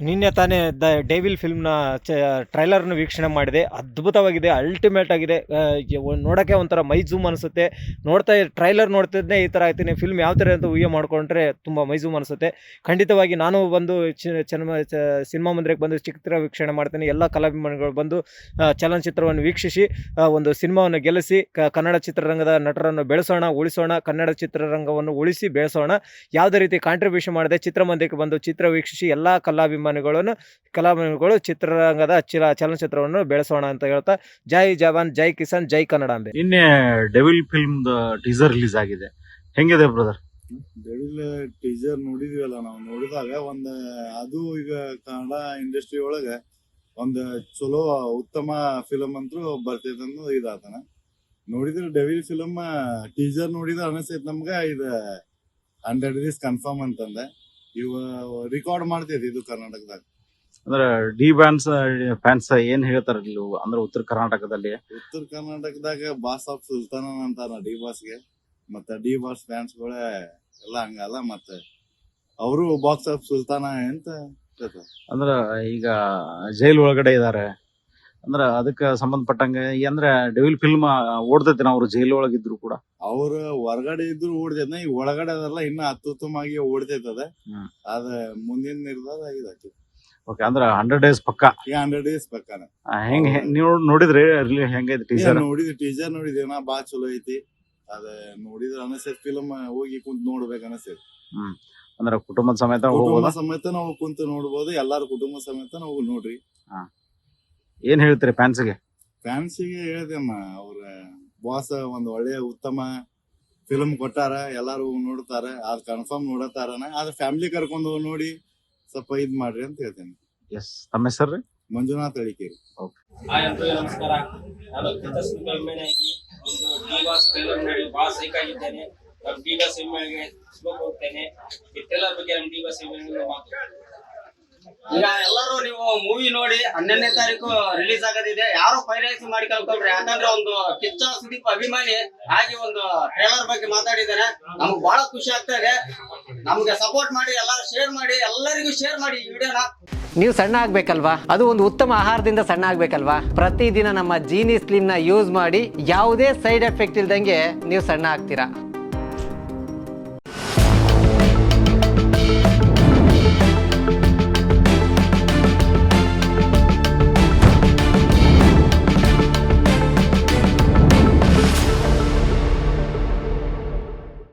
ನಿನ್ನೆ ತಾನೇ ಡೇವಿಲ್ ಫಿಲ್ಮ್ನ ಟ್ರೈಲರ್ನ ವೀಕ್ಷಣೆ ಮಾಡಿದೆ. ಅದ್ಭುತವಾಗಿದೆ, ಅಲ್ಟಿಮೇಟ್ ಆಗಿದೆ. ನೋಡೋಕ್ಕೆ ಒಂಥರ ಮೈ ಝೂಮ್ ಅನಿಸುತ್ತೆ. ಟ್ರೈಲರ್ ನೋಡ್ತಿದ್ದೇ ಈ ಥರ ಆಯ್ತೀನಿ. ಫಿಲ್ಮ್ ಯಾವ ಥರ ಅಂತ ಊಹೆ ಮಾಡಿಕೊಂಡ್ರೆ ತುಂಬ ಮೈ ಝೂಮ್ ಅನಿಸುತ್ತೆ. ಖಂಡಿತವಾಗಿ ನಾನು ಬಂದು ಸಿನಿಮಾ ಮಂದಿರಕ್ಕೆ ಬಂದು ಚಿತ್ರ ವೀಕ್ಷಣೆ ಮಾಡ್ತೀನಿ. ಎಲ್ಲ ಕಲಾಭಿಮಾನಿಗಳು ಬಂದು ಚಲನಚಿತ್ರವನ್ನು ವೀಕ್ಷಿಸಿ ಒಂದು ಸಿನಿಮಾವನ್ನು ಗೆಲ್ಲಿಸಿ ಕನ್ನಡ ಚಿತ್ರರಂಗದ ನಟರನ್ನು ಬೆಳೆಸೋಣ, ಉಳಿಸೋಣ. ಕನ್ನಡ ಚಿತ್ರರಂಗವನ್ನು ಉಳಿಸಿ ಬೆಳೆಸೋಣ. ಯಾವುದೇ ರೀತಿ ಕಾಂಟ್ರಿಬ್ಯೂಷನ್ ಮಾಡದೆ ಚಿತ್ರಮಂದಿರಕ್ಕೆ ಬಂದು ಚಿತ್ರ ವೀಕ್ಷಿಸಿ ಎಲ್ಲ ಕಲಾಭಿಮಾನಿಗಳು ಚಿತ್ರರಂಗದ ಚಲನಚಿತ್ರವನ್ನು ಬೆಳೆಸೋಣ ಅಂತ ಹೇಳ್ತಾ, ಜೈ ಜವಾನ್, ಜೈ ಕಿಸಾನ್, ಜೈ ಕನ್ನಡಾಂಬೆ. ನಿನ್ನೆ ಡೆವಿಲ್ ಫಿಲ್ಮ್ ಟೀಸರ್ ರಿಲೀಸ್ ಆಗಿದೆ, ಹೆಂಗಿದೆ ಬ್ರದರ್? ಡೆವಿಲ್ ಟೀಸರ್ ನೋಡಿದ್ವಲ್ಲ, ನಾವು ನೋಡಿದಾಗ ಅದು ಈಗ ಕನ್ನಡ ಇಂಡಸ್ಟ್ರಿ ಒಳಗ ಚಲೋ ಉತ್ತಮ ಫಿಲಮ್ ಅಂತೂ ಬರ್ತೈತೆ ಅನ್ನೋದು ಇದಾತನ. ನೋಡಿದ್ರೆ ಡೆವಿಲ್ ಫಿಲಮ್ ಟೀಸರ್ ನೋಡಿದ್ರೆ ಅನಿಸ್ತೈತೆ ನಮ್ಗ ಇದು 100 days ಕನ್ಫರ್ಮ್ ಅಂತಂದೆ. ಇವ ರೆಕಾರ್ಡ್ ಮಾಡ್ತೈತಿ ಇದು ಕರ್ನಾಟಕದಾಗ. ಅಂದ್ರೆ ಡಿ ಫ್ಯಾನ್ಸ್ ಏನ್ ಹೇಳ್ತಾರ ಅಂದ್ರೆ ಉತ್ತರ ಕರ್ನಾಟಕದಾಗ ಬಾಸ್ ಆಫ್ ಸುಲ್ತಾನ ಅಂತಾರ ಡಿ ಬಾಸ್ಗೆ. ಮತ್ತೆ ಡಿ ಬಾಸ್ ಫ್ಯಾನ್ಸ್ ಗಳ ಎಲ್ಲ ಹಂಗಲ್ಲ, ಮತ್ತೆ ಅವರು ಬಾಕ್ಸ್ ಆಫ್ ಸುಲ್ತಾನ ಅಂತ ಅಂದ್ರ ಈಗ ಜೈಲ್ ಒಳಗಡೆ ಇದಾರೆ. ಅಂದ್ರ ಅದಕ್ಕೆ ಸಂಬಂಧಪಟ್ಟಂಗೆ ಅಂದ್ರೆ ಡೆವಿಲ್ ಫಿಲ್ಮ್ ಓಡ್ತೈತಿ. ಅವ್ರು ಜೈಲ್ ಒಳಗಿದ್ರು ಕೂಡ ಅವ್ರ ಹೊರಗಡೆ ಇದ್ರು ಓಡ್ತೈತ, ಈಗ ಒಳಗಡೆ ಅದೆಲ್ಲ ಇನ್ನ ಅತ್ಯುತ್ತಮವಾಗಿ ಓಡ್ತೈತದ. ಅದ ಮುಂದಿನ ನಿರ್ಧಾರ ಆಗಿದೆ. ಓಕೆ, ಅಂದ್ರೆ 100 days ಪಕ್ಕ. 100 days ಪಕ್ಕನ. ಹೆಂಗ್ ನೀವು ನೋಡಿದ್ರಿ? ಹೆಂಗೈತಿ ಟೀಸರ್? ಟೀಸರ್ ನೋಡಿದೇನ, ಬಾ ಚಲೋ ಐತಿ. ಅದ ನೋಡಿದ್ರ ಅನಸ್ತೈತಿ, ಫಿಲ್ಮ್ ಹೋಗಿ ಕುಂತ್ ನೋಡ್ಬೇಕು ಅನಸ್ತೈತಿ. ಅಂದ್ರೆ ಕುಟುಂಬದ ಸಮೇತ ನಾವು ಕುಂತು ನೋಡ್ಬೋದು. ಎಲ್ಲಾರು ಕುಟುಂಬ ಸಮೇತ ನಾವು ನೋಡ್ರಿ. ಏನ್ ಹೇಳ್ತೀರಿ ಫ್ಯಾನ್ಸ್ಗೆ? ಹೇಳ್ತೇಮ್ಮ, ಅವ್ರ ಬಾಸ್ ಒಂದ್ ಒಳ್ಳೆ ಉತ್ತಮ ಫಿಲ್ಮ್ ಕೊಟ್ಟಾರ, ಎಲ್ಲಾರು ನೋಡ್ತಾರ. ಅದ್ ಕನ್ಫರ್ಮ್ ನೋಡತಾರನ. ಅದ್ ಫ್ಯಾಮಿಲಿ ಕರ್ಕೊಂಡು ನೋಡಿ ಸ್ವಲ್ಪ ಇದ್ ಮಾಡ್ರಿ ಅಂತ ಹೇಳ್ತೇನೆ. ಎಸ್, ತಮ್ಮ ಹೆಸರು? ಮಂಜುನಾಥ್ ಅಳಿಕೇರಿ. ಹಾಯ್ ಎಲ್ರಿಗೂ ನಮಸ್ಕಾರ. ನಾನು ಬಹಳ ಸೈಕ್ ಆಗಿದ್ದೇನೆ. ಡಿ ಬಾಸ್ ಸಿನಿಮಾಗೆ ಹೋಗ್ತೇನೆ. ಟ್ರೇಲರ್ ಬಗ್ಗೆ ನಮ್ಮ ಡಿ ಬಾಸ್ ಮಾತು. ಈಗ ಎಲ್ಲರೂ ನೀವು ಮೂವಿ ನೋಡಿ 11ನೇ ತಾರೀಕು ರಿಲೀಸ್ ಆಗೋದಿದೆ. ಯಾರು ಫೈನಾನ್ಸ್ ಮಾಡಿ ಕಲ್ಕೊಳ್ರಿ, ಯಾಕಂದ್ರೆ ಒಂದು ಕಿಚ್ಚ ಸುದೀಪ್ ಅಭಿಮಾನಿ ಆಗಿ ಒಂದು ಟ್ರೇಲರ್ ಬಗ್ಗೆ ಮಾತಾಡಿದ್ದಾರೆ. ನಮ್ಗೆ ಬಹಳ ಖುಷಿ ಆಗ್ತಾ ಇದೆ. ನಮ್ಗೆ ಸಪೋರ್ಟ್ ಮಾಡಿ, ಎಲ್ಲರೂ ಶೇರ್ ಮಾಡಿ, ಎಲ್ಲರಿಗೂ ಶೇರ್ ಮಾಡಿ ಈ ವಿಡಿಯೋನ. ನೀವು ಸಣ್ಣ ಆಗ್ಬೇಕಲ್ವಾ? ಅದು ಒಂದು ಉತ್ತಮ ಆಹಾರದಿಂದ ಸಣ್ಣ ಆಗ್ಬೇಕಲ್ವಾ? ಪ್ರತಿದಿನ ನಮ್ಮ ಜೀನಿ ಸ್ಲಿಮ್ ನ ಯೂಸ್ ಮಾಡಿ ಯಾವುದೇ ಸೈಡ್ ಎಫೆಕ್ಟ್ ಇಲ್ದಂಗೆ ನೀವು ಸಣ್ಣ ಆಗ್ತೀರಾ.